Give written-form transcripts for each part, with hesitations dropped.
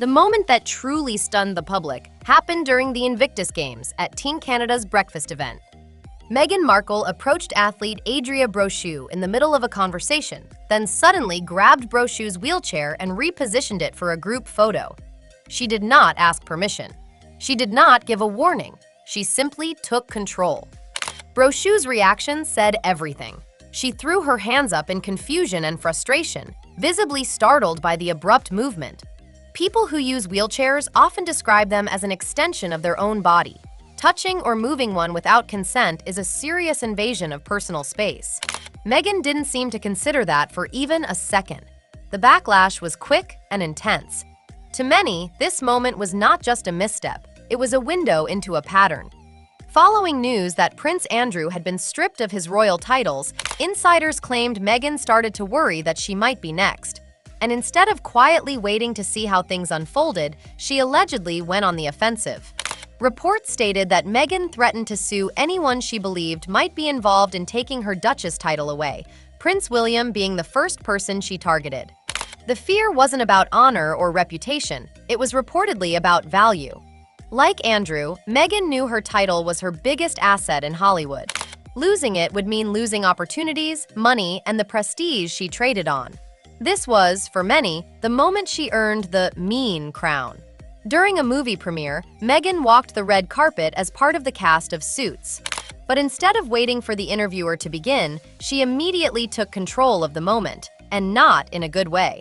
The moment that truly stunned the public happened during the Invictus Games at Team Canada's breakfast event. Meghan Markle approached athlete Adria Brochu in the middle of a conversation, then suddenly grabbed Brochu's wheelchair and repositioned it for a group photo. She did not ask permission. She did not give a warning. She simply took control. Brochu's reaction said everything. She threw her hands up in confusion and frustration, visibly startled by the abrupt movement. People who use wheelchairs often describe them as an extension of their own body. Touching or moving one without consent is a serious invasion of personal space. Meghan didn't seem to consider that for even a second. The backlash was quick and intense. To many, this moment was not just a misstep, it was a window into a pattern. Following news that Prince Andrew had been stripped of his royal titles, insiders claimed Meghan started to worry that she might be next. And instead of quietly waiting to see how things unfolded, she allegedly went on the offensive. Reports stated that Meghan threatened to sue anyone she believed might be involved in taking her Duchess title away, Prince William being the first person she targeted. The fear wasn't about honor or reputation, it was reportedly about value. Like Andrew, Meghan knew her title was her biggest asset in Hollywood. Losing it would mean losing opportunities, money, and the prestige she traded on. This was, for many, the moment she earned the mean crown. During a movie premiere, Meghan walked the red carpet as part of the cast of Suits. But instead of waiting for the interviewer to begin, she immediately took control of the moment, and not in a good way.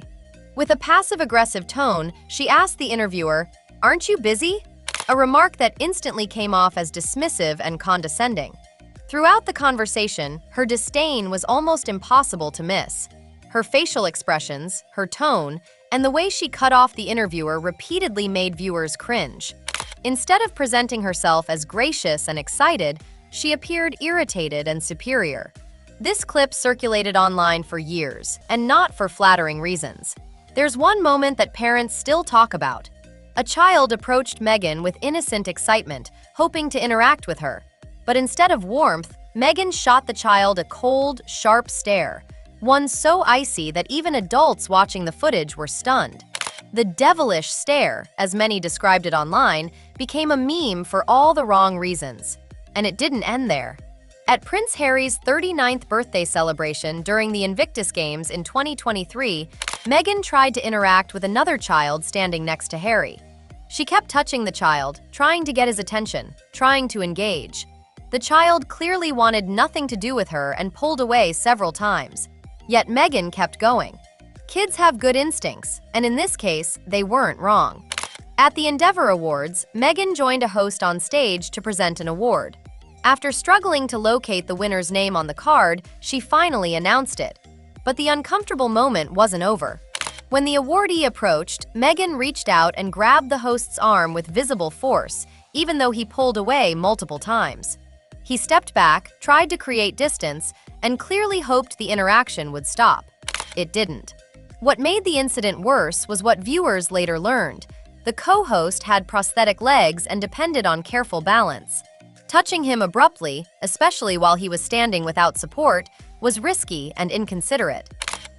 With a passive-aggressive tone, she asked the interviewer, "Aren't you busy?" A remark that instantly came off as dismissive and condescending. Throughout the conversation, her disdain was almost impossible to miss. Her facial expressions, her tone, and the way she cut off the interviewer repeatedly made viewers cringe. Instead of presenting herself as gracious and excited, she appeared irritated and superior. This clip circulated online for years, and not for flattering reasons. There's one moment that parents still talk about. A child approached Meghan with innocent excitement, hoping to interact with her. But instead of warmth, Meghan shot the child a cold, sharp stare, one so icy that even adults watching the footage were stunned. The devilish stare, as many described it online, became a meme for all the wrong reasons. And it didn't end there. At Prince Harry's 39th birthday celebration during the Invictus Games in 2023, Meghan tried to interact with another child standing next to Harry. She kept touching the child, trying to get his attention, trying to engage. The child clearly wanted nothing to do with her and pulled away several times. Yet Meghan kept going. Kids have good instincts, and in this case, they weren't wrong. At the Endeavor Awards, Meghan joined a host on stage to present an award. After struggling to locate the winner's name on the card, she finally announced it. But the uncomfortable moment wasn't over. When the awardee approached, Meghan reached out and grabbed the host's arm with visible force, even though he pulled away multiple times. He stepped back, tried to create distance, and clearly hoped the interaction would stop. It didn't. What made the incident worse was what viewers later learned. The co-host had prosthetic legs and depended on careful balance. Touching him abruptly, especially while he was standing without support, was risky and inconsiderate.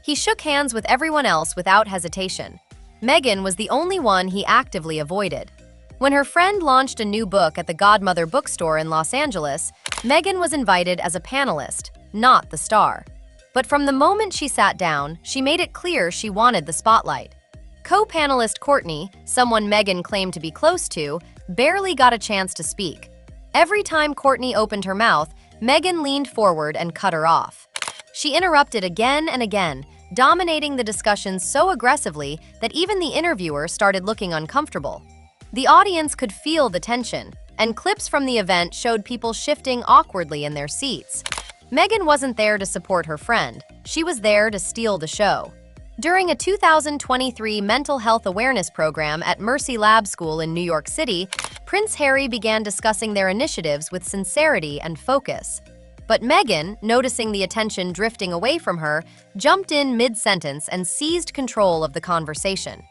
He shook hands with everyone else without hesitation. Meghan was the only one he actively avoided. When her friend launched a new book at the Godmother bookstore in Los Angeles, Meghan was invited as a panelist, not the star. But from the moment she sat down, she made it clear she wanted the spotlight. Co-panelist Courtney, someone Meghan claimed to be close to, barely got a chance to speak. Every time Courtney opened her mouth, Meghan leaned forward and cut her off. She interrupted again and again, dominating the discussion so aggressively that even the interviewer started looking uncomfortable. The audience could feel the tension, and clips from the event showed people shifting awkwardly in their seats. Meghan wasn't there to support her friend, she was there to steal the show. During a 2023 mental health awareness program at Mercy Lab School in New York City, Prince Harry began discussing their initiatives with sincerity and focus. But Meghan, noticing the attention drifting away from her, jumped in mid-sentence and seized control of the conversation.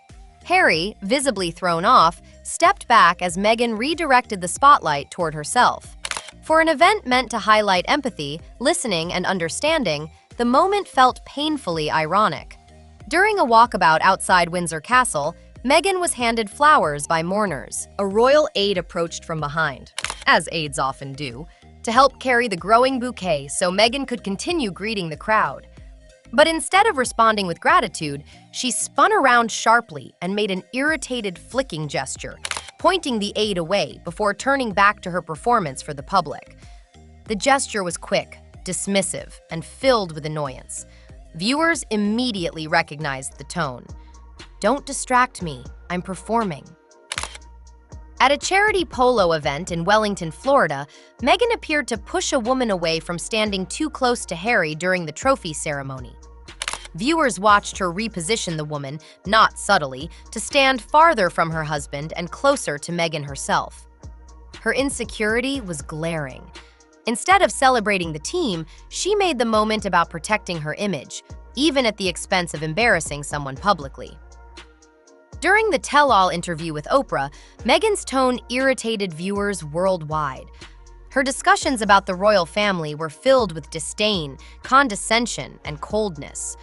Harry, visibly thrown off, stepped back as Meghan redirected the spotlight toward herself. For an event meant to highlight empathy, listening, and understanding, the moment felt painfully ironic. During a walkabout outside Windsor Castle, Meghan was handed flowers by mourners. A royal aide approached from behind, as aides often do, to help carry the growing bouquet so Meghan could continue greeting the crowd. But instead of responding with gratitude, she spun around sharply and made an irritated flicking gesture, pointing the aide away before turning back to her performance for the public. The gesture was quick, dismissive, and filled with annoyance. Viewers immediately recognized the tone. "Don't distract me, I'm performing." At a charity polo event in Wellington, Florida, Meghan appeared to push a woman away from standing too close to Harry during the trophy ceremony. Viewers watched her reposition the woman, not subtly, to stand farther from her husband and closer to Meghan herself. Her insecurity was glaring. Instead of celebrating the team, she made the moment about protecting her image, even at the expense of embarrassing someone publicly. During the tell-all interview with Oprah, Meghan's tone irritated viewers worldwide. Her discussions about the royal family were filled with disdain, condescension, and coldness.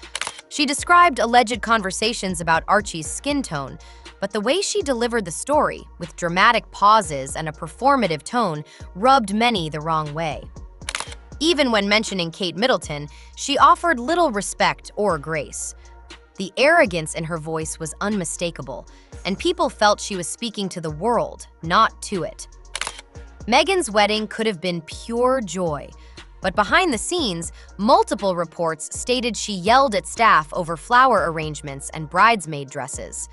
She described alleged conversations about Archie's skin tone, but the way she delivered the story, with dramatic pauses and a performative tone, rubbed many the wrong way. Even when mentioning Kate Middleton, she offered little respect or grace. The arrogance in her voice was unmistakable, and people felt she was speaking to the world, not to it. Meghan's wedding could have been pure joy, but behind the scenes, multiple reports stated she yelled at staff over flower arrangements and bridesmaid dresses.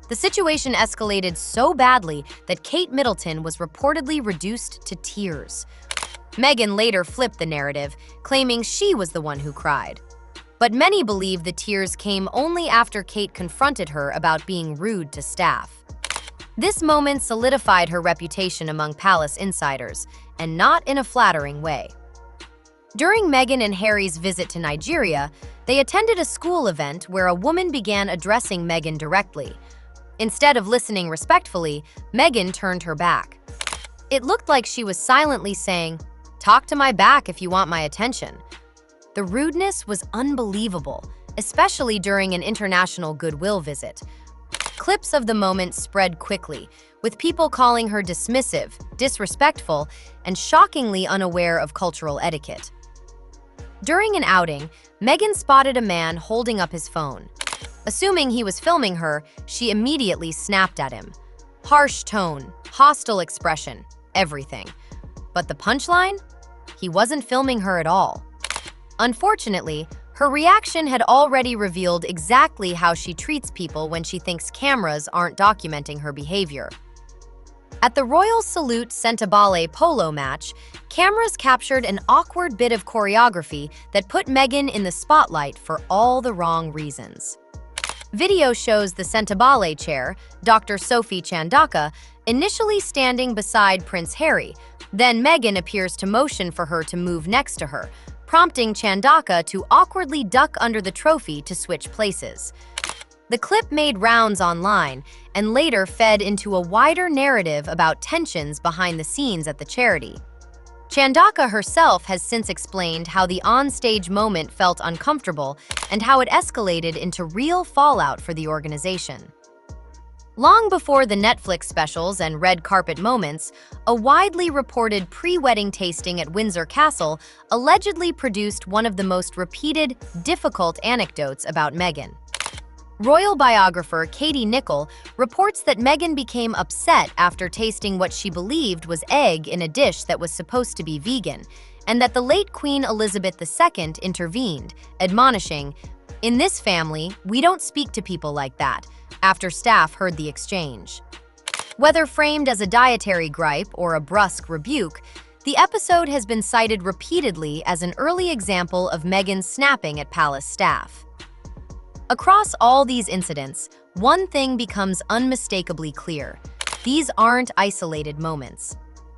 The situation escalated so badly that Kate Middleton was reportedly reduced to tears. Meghan later flipped the narrative, claiming she was the one who cried. But many believe the tears came only after Kate confronted her about being rude to staff. This moment solidified her reputation among palace insiders, and not in a flattering way. During Meghan and Harry's visit to Nigeria, they attended a school event where a woman began addressing Meghan directly. Instead of listening respectfully, Meghan turned her back. It looked like she was silently saying, "Talk to my back if you want my attention." The rudeness was unbelievable, especially during an international goodwill visit. Clips of the moment spread quickly, with people calling her dismissive, disrespectful, and shockingly unaware of cultural etiquette. During an outing, Meghan spotted a man holding up his phone. Assuming he was filming her, she immediately snapped at him. Harsh tone, hostile expression, everything. But the punchline? He wasn't filming her at all. Unfortunately, her reaction had already revealed exactly how she treats people when she thinks cameras aren't documenting her behavior. At the Royal Salute Sentabale polo match, cameras captured an awkward bit of choreography that put Meghan in the spotlight for all the wrong reasons. Video shows the Sentabale chair, Dr. Sophie Chandaka, initially standing beside Prince Harry. Then Meghan appears to motion for her to move next to her, prompting Chandaka to awkwardly duck under the trophy to switch places. The clip made rounds online and later fed into a wider narrative about tensions behind the scenes at the charity. Chandaka herself has since explained how the on-stage moment felt uncomfortable and how it escalated into real fallout for the organization. Long before the Netflix specials and red carpet moments, a widely reported pre-wedding tasting at Windsor Castle allegedly produced one of the most repeated, difficult anecdotes about Meghan. Royal biographer Katie Nicholl reports that Meghan became upset after tasting what she believed was egg in a dish that was supposed to be vegan, and that the late Queen Elizabeth II intervened, admonishing, "In this family, we don't speak to people like that," after staff heard the exchange. Whether framed as a dietary gripe or a brusque rebuke, the episode has been cited repeatedly as an early example of Meghan snapping at palace staff. Across all these incidents, one thing becomes unmistakably clear. These aren't isolated moments.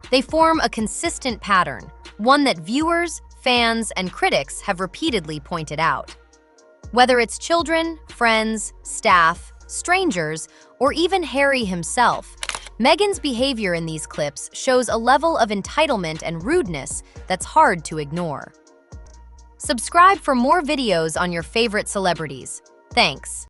They form a consistent pattern, one that viewers, fans, and critics have repeatedly pointed out. Whether it's children, friends, staff, strangers, or even Harry himself, Meghan's behavior in these clips shows a level of entitlement and rudeness that's hard to ignore. Subscribe for more videos on your favorite celebrities. Thanks.